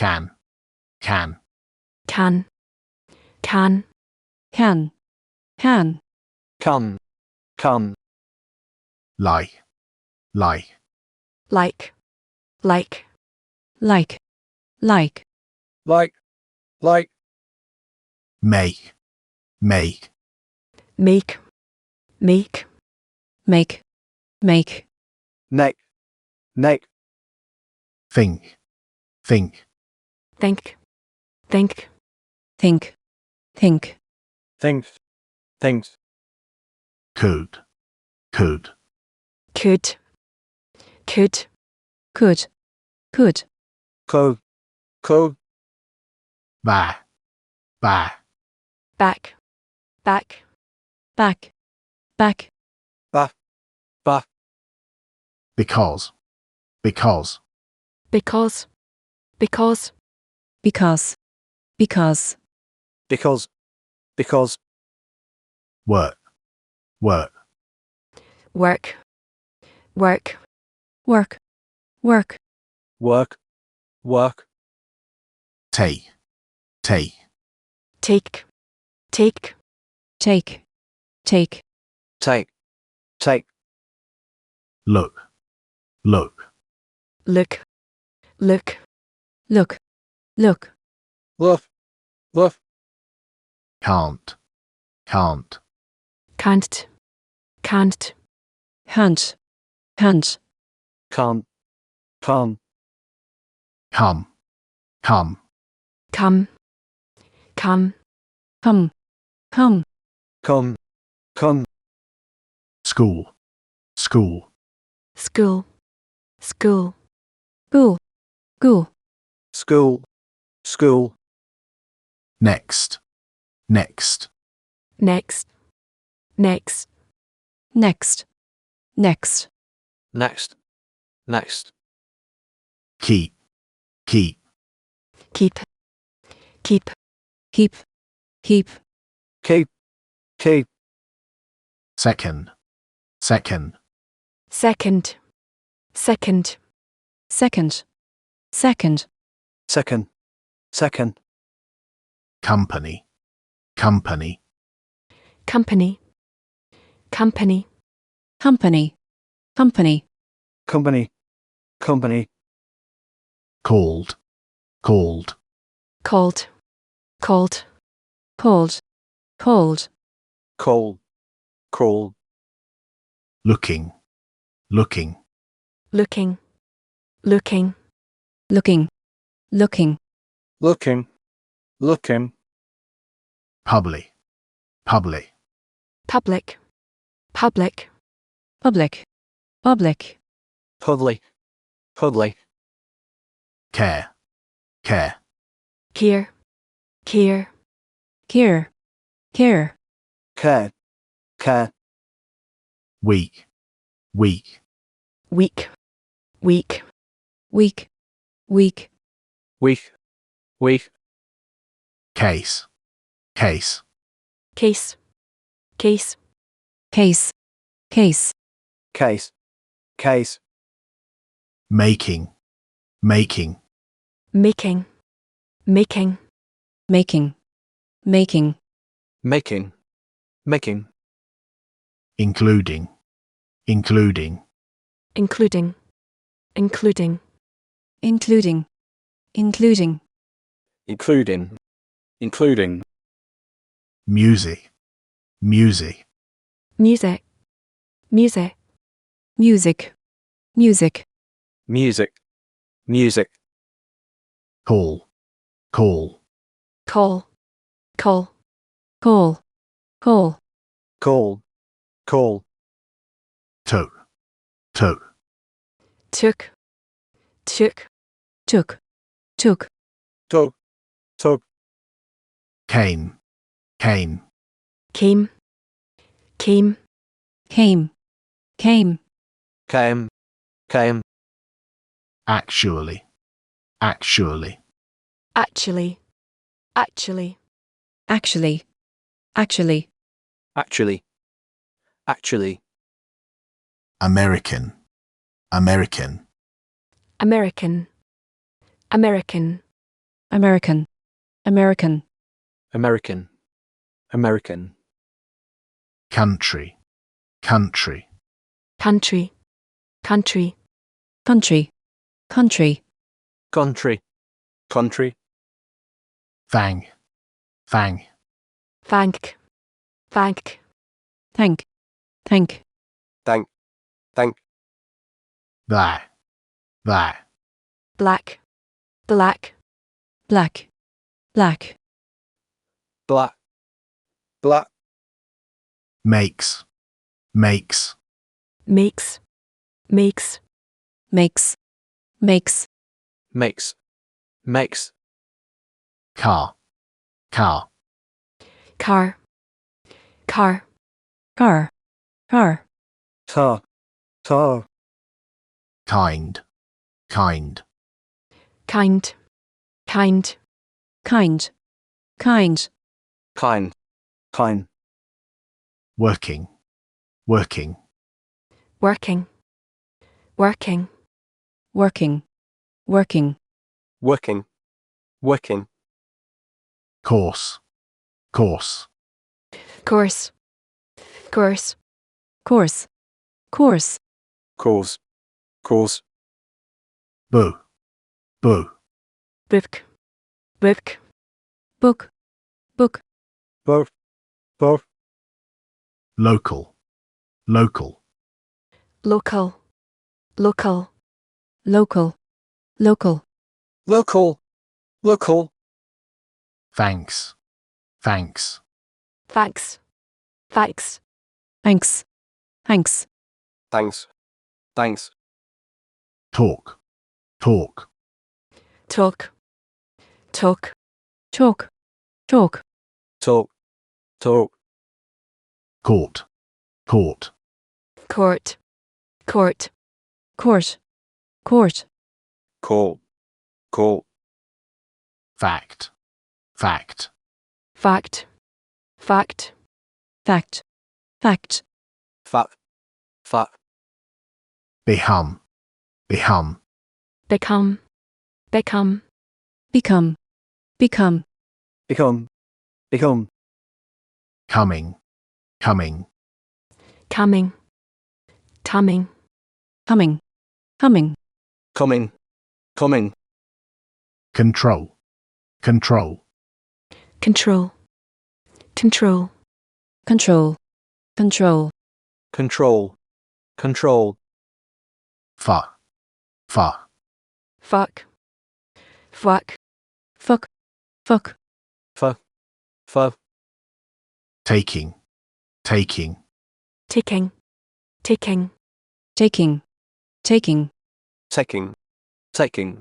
can, can, can, can, can, can, come, like, like, like, like, like, like, make, make, make, neck, think, think, think, things, could, could, could, could, code, back, back, back, back, buff, because, because, because, work, work, work, work, take, take, take, take, look, look, love, can't, can't, hunt, can't, come, come, come, school, school, school, next, next, next, keep, keep, keep, second, second, second, company, company, company, called, called, cold, looking, looking, looking, public, public, public, care, care, care, weak, weak, weak, case, case, case, making, making, making, including, including, including, music, music, music, call, call, call, took, took, came, came, came, actually, actually, actually, American, American, American, American, American, American, country, country, country, country, country, country, country, country, thang, thang, thank, thank, thank, thank, thank, thank, there, there, black, black, black, black, black, black, makes, makes, makes, makes, makes, makes, makes, makes, car, car, car, car, car, car, tar, tar, kind, kind, kind, kind, kind, kind, kind, kind, working, working, working, working, working, working, working, working, course, course, course, course, course, course, course, course, boo, boo, book, book, book, book, both, both, local, local, local, local, local, local, local, local, thanks, thanks, thanks, thanks, thanks, thanks, thanks, thanks, talk, talk, talk, talk, talk, talk, talk, talk, court, court, court, court, court, court, court, court, fact, fact, fact, fact, fact, fact, fact, fact, behum, behum, become, become, become, become, become, become, coming, coming, coming, coming, coming, coming, coming, coming, control, control, control, control, control, control, control, control, fa, fa, fuck, fuck, fuck, fuck, fuck, fuck, taking, taking, ticking, ticking, taking, taking, taking, taking,